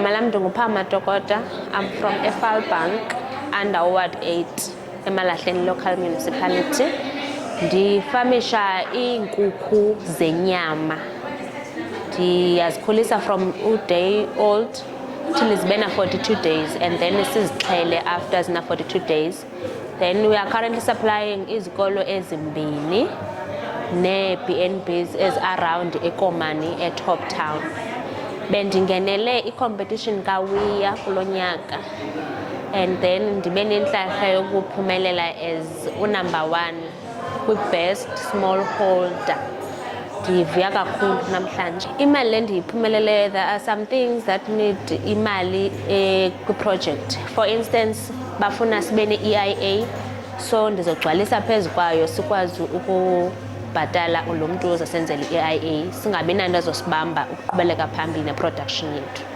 Lam ndinguPhama Tokota. I'm from Eiffel Bank under Ward 8 eMalahleni Local Municipality. Ndifamisha iinkukhu zenyama. Ndiyazikhulisa from day old till zibe na 42 days, and then sizixhele after zina 42 days. Then we are currently supplying izikolo ezimbini nee-BNBs around eKomani eTop Town. Bendingenele i-competition kaWIA kulo nyaka, and then ndibe nentlahla yokuphumelela as number 1 kwi-best smallholder. Ndivuya kakhulu namhlanje. Imali le ndiyiphumeleleyo, there are some things that need imali kwi-project. For instance, bafuna sibe ne-EIA, so ndizogcwalisa phezu kwayo sikwazi ukubhatala lo mntu ozasenzela i-EIA, singabi nanto ezosibamba ukuqhubeleka phambili ne-production yethu.